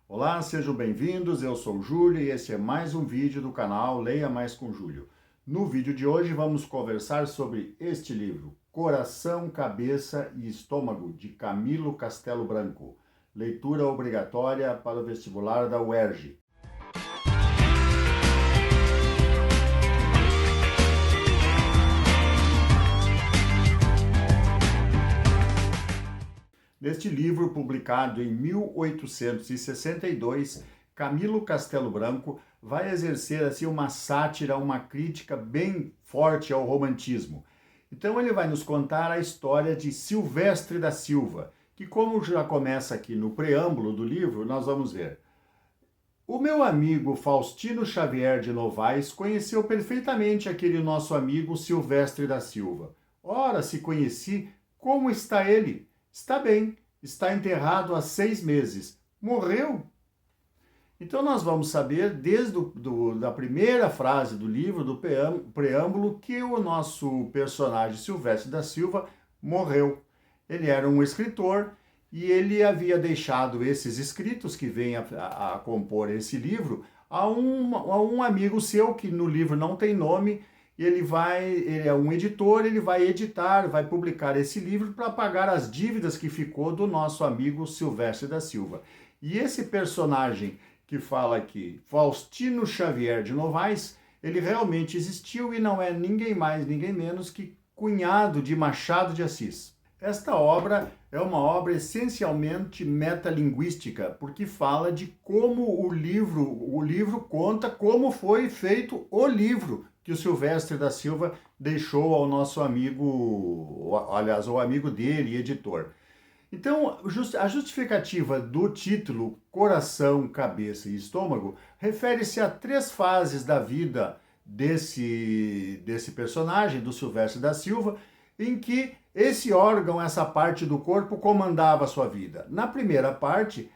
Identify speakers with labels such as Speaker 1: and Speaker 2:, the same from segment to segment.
Speaker 1: Olá, sejam bem-vindos, eu sou o Júlio e esse é mais um vídeo do canal Leia Mais com Júlio. No vídeo de hoje vamos conversar sobre este livro, Coração, Cabeça e Estômago, de Camilo Castelo Branco. Leitura obrigatória para o vestibular da UERJ. Neste livro, publicado em 1862, Camilo Castelo Branco vai exercer assim uma sátira, uma crítica bem forte ao romantismo. Então ele vai nos contar a história de Silvestre da Silva, que como já começa aqui no preâmbulo do livro, nós vamos ver. O meu amigo Faustino Xavier de Novaes conheceu perfeitamente aquele nosso amigo Silvestre da Silva. Ora, se conheci, como está ele? Está bem, está enterrado há 6 meses. Morreu? Então nós vamos saber, desde da primeira frase do livro, do preâmbulo, que o nosso personagem Silvestre da Silva morreu. Ele era um escritor e ele havia deixado esses escritos que vêm a compor esse livro a um amigo seu, que no livro não tem nome. Ele é um editor, ele vai editar, vai publicar esse livro para pagar as dívidas que ficou do nosso amigo Silvestre da Silva. E esse personagem que fala aqui, Faustino Xavier de Novaes, ele realmente existiu e não é ninguém mais, ninguém menos que cunhado de Machado de Assis. Esta obra é uma obra essencialmente metalinguística, porque fala de como o livro conta como foi feito o livro que o Silvestre da Silva deixou ao nosso amigo, aliás, ao amigo dele, editor. Então, a justificativa do título Coração, Cabeça e Estômago refere-se a 3 fases da vida desse personagem, do Silvestre da Silva, em que esse órgão, essa parte do corpo, comandava a sua vida. Na primeira parte,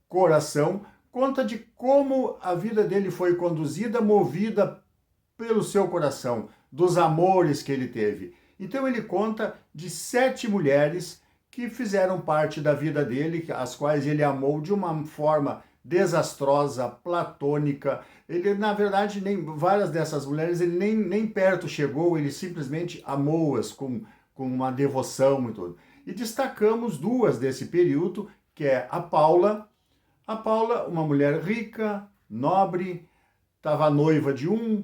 Speaker 1: Coração, conta de como a vida dele foi conduzida, movida pelo seu coração, dos amores que ele teve. Então ele conta de 7 mulheres que fizeram parte da vida dele, as quais ele amou de uma forma desastrosa, platônica. Ele, na verdade, várias dessas mulheres ele nem perto chegou, ele simplesmente amou-as com uma devoção e tudo. E destacamos 2 desse período, que é a Paula, uma mulher rica, nobre, estava noiva de um,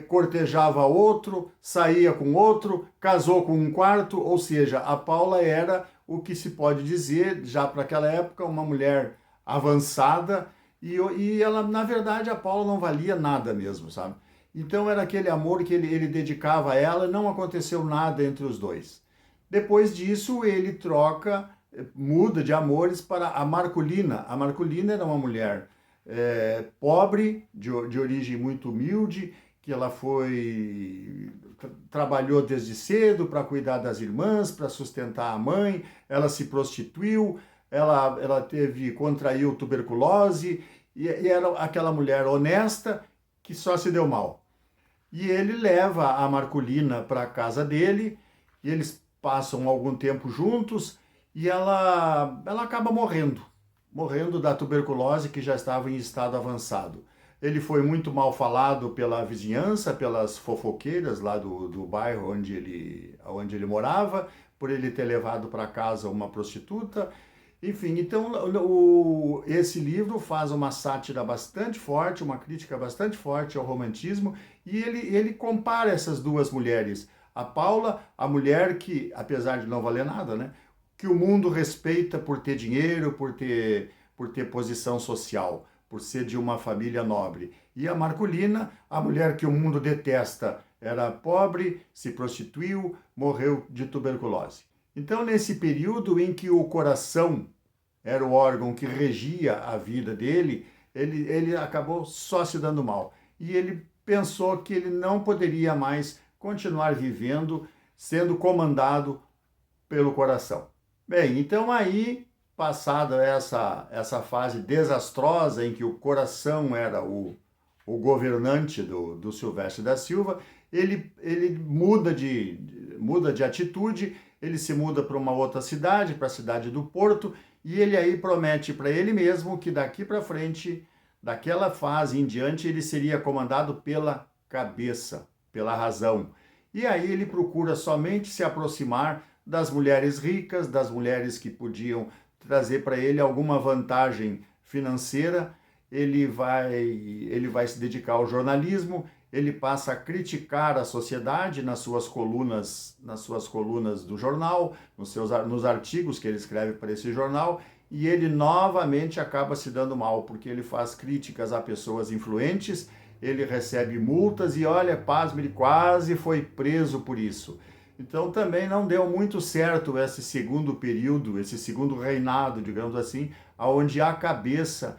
Speaker 1: cortejava outro, saía com outro, casou com um quarto, ou seja, a Paula era o que se pode dizer, já para aquela época, uma mulher avançada, e ela, na verdade, a Paula não valia nada mesmo, sabe? Então era aquele amor que ele dedicava a ela, não aconteceu nada entre os dois. Depois disso, ele muda de amores para a Marculina. A Marculina era uma mulher pobre, de origem muito humilde, que ela trabalhou desde cedo para cuidar das irmãs, para sustentar a mãe, ela se prostituiu, ela contraiu tuberculose, e era aquela mulher honesta que só se deu mal. E ele leva a Marculina para a casa dele, e eles passam algum tempo juntos, e ela acaba morrendo da tuberculose, que já estava em estado avançado. Ele foi muito mal falado pela vizinhança, pelas fofoqueiras lá do bairro onde ele morava, por ele ter levado para casa uma prostituta. Enfim, então esse livro faz uma sátira bastante forte, uma crítica bastante forte ao romantismo, e ele compara essas 2 mulheres. A Paula, a mulher que, apesar de não valer nada, né, que o mundo respeita por ter dinheiro, por ter posição social, por ser de uma família nobre. E a Marculina, a mulher que o mundo detesta, era pobre, se prostituiu, morreu de tuberculose. Então, nesse período em que o coração era o órgão que regia a vida dele, ele acabou só se dando mal. E ele pensou que ele não poderia mais continuar vivendo, sendo comandado pelo coração. Bem, então aí, passada essa fase desastrosa em que o coração era o governante do Silvestre da Silva, ele muda de atitude, ele se muda para uma outra cidade, para a cidade do Porto, E ele aí promete para ele mesmo que daqui para frente, daquela fase em diante, ele seria comandado pela cabeça, pela razão. E aí ele procura somente se aproximar das mulheres ricas, das mulheres que podiam trazer para ele alguma vantagem financeira. Ele vai se dedicar ao jornalismo, ele passa a criticar a sociedade nas suas colunas do jornal, nos artigos que ele escreve para esse jornal, e ele novamente acaba se dando mal, porque ele faz críticas a pessoas influentes, ele recebe multas e, olha, pasme, ele quase foi preso por isso. Então também não deu muito certo esse segundo período, esse segundo reinado, digamos assim, onde a cabeça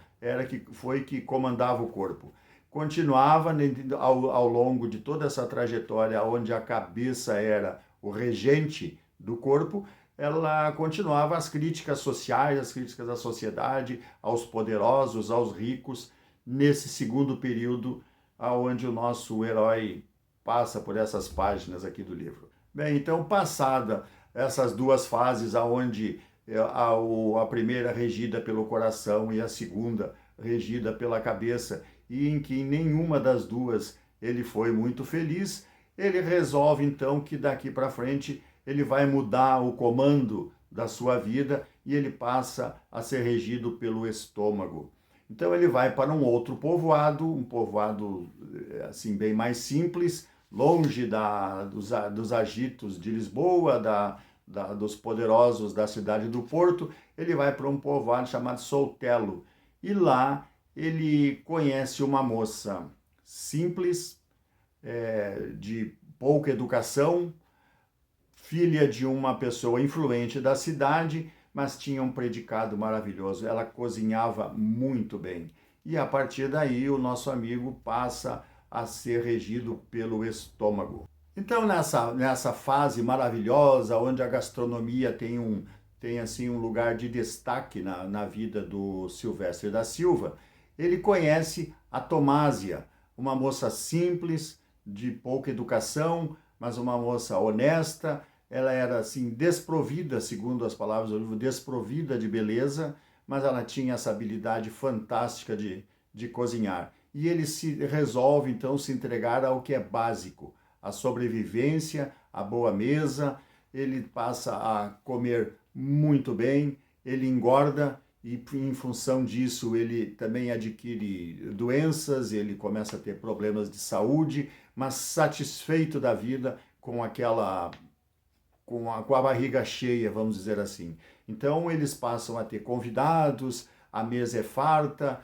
Speaker 1: foi que comandava o corpo. Continuava ao longo de toda essa trajetória, onde a cabeça era o regente do corpo, ela continuava as críticas sociais, as críticas à sociedade, aos poderosos, aos ricos, nesse segundo período, onde o nosso herói passa por essas páginas aqui do livro. Bem, então, passada essas duas fases, onde a primeira regida pelo coração e a segunda regida pela cabeça, e em que nenhuma das duas ele foi muito feliz, ele resolve então que daqui para frente ele vai mudar o comando da sua vida e ele passa a ser regido pelo estômago. Então ele vai para um outro povoado, um povoado assim bem mais simples, longe dos agitos de Lisboa, dos poderosos da cidade do Porto. Ele vai para um povoado chamado Soutelo. E lá ele conhece uma moça simples, de pouca educação, filha de uma pessoa influente da cidade, mas tinha um predicado maravilhoso. Ela cozinhava muito bem. E a partir daí o nosso amigo passa a ser regido pelo estômago. Então nessa fase maravilhosa, onde a gastronomia tem assim um lugar de destaque na vida do Silvestre da Silva, ele conhece a Tomásia, uma moça simples, de pouca educação, mas uma moça honesta. Ela era assim desprovida, segundo as palavras do livro, desprovida de beleza, mas ela tinha essa habilidade fantástica de cozinhar. E ele resolve então se entregar ao que é básico, a sobrevivência, a boa mesa. Ele passa a comer muito bem, ele engorda e em função disso ele também adquire doenças, ele começa a ter problemas de saúde, mas satisfeito da vida com a barriga cheia, vamos dizer assim. Então eles passam a ter convidados, a mesa é farta,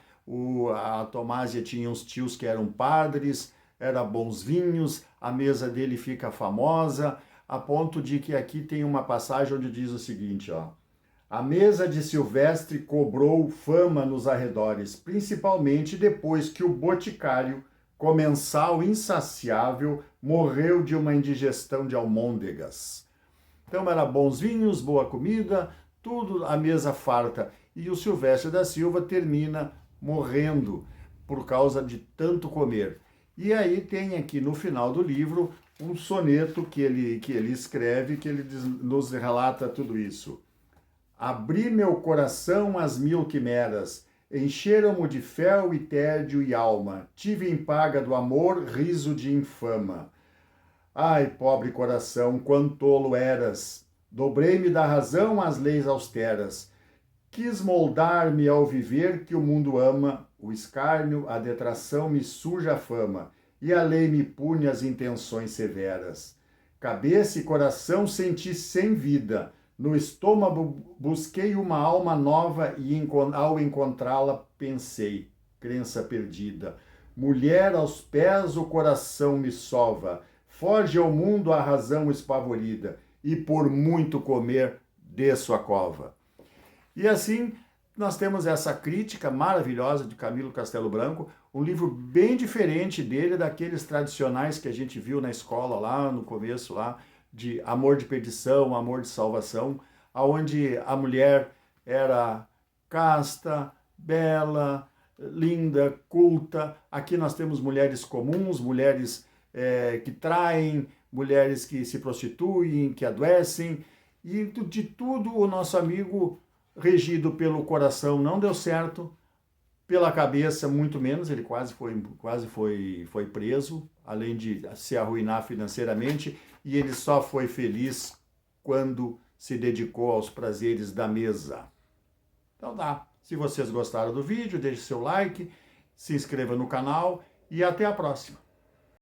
Speaker 1: a Tomásia tinha uns tios que eram padres, era bons vinhos, a mesa dele fica famosa, a ponto de que aqui tem uma passagem onde diz o seguinte, ó: a mesa de Silvestre cobrou fama nos arredores, principalmente depois que o boticário, comensal insaciável, morreu de uma indigestão de almôndegas. Então era bons vinhos, boa comida, tudo, a mesa farta. E o Silvestre da Silva termina morrendo por causa de tanto comer. E aí tem aqui no final do livro um soneto que ele escreve, que ele nos relata tudo isso. Abri meu coração às mil quimeras, encheram-mo de fel e tédio e alma, tive em paga do amor riso de infama. Ai, pobre coração, quão tolo eras, dobrei-me da razão às leis austeras, quis moldar-me ao viver que o mundo ama, o escárnio, a detração me suja a fama, e a lei me pune as intenções severas. Cabeça e coração senti sem vida, no estômago busquei uma alma nova e ao encontrá-la pensei, crença perdida. Mulher aos pés o coração me sova, foge ao mundo a razão espavorida, e por muito comer desço a cova. E assim nós temos essa crítica maravilhosa de Camilo Castelo Branco, um livro bem diferente dele, daqueles tradicionais que a gente viu na escola lá no começo, lá, de amor de perdição, amor de salvação, onde a mulher era casta, bela, linda, culta. Aqui nós temos mulheres comuns, mulheres que traem, mulheres que se prostituem, que adoecem, e de tudo o nosso amigo regido pelo coração não deu certo, pela cabeça muito menos, ele quase foi preso, além de se arruinar financeiramente, e ele só foi feliz quando se dedicou aos prazeres da mesa. Então tá, se vocês gostaram do vídeo, deixe seu like, se inscreva no canal e até a próxima.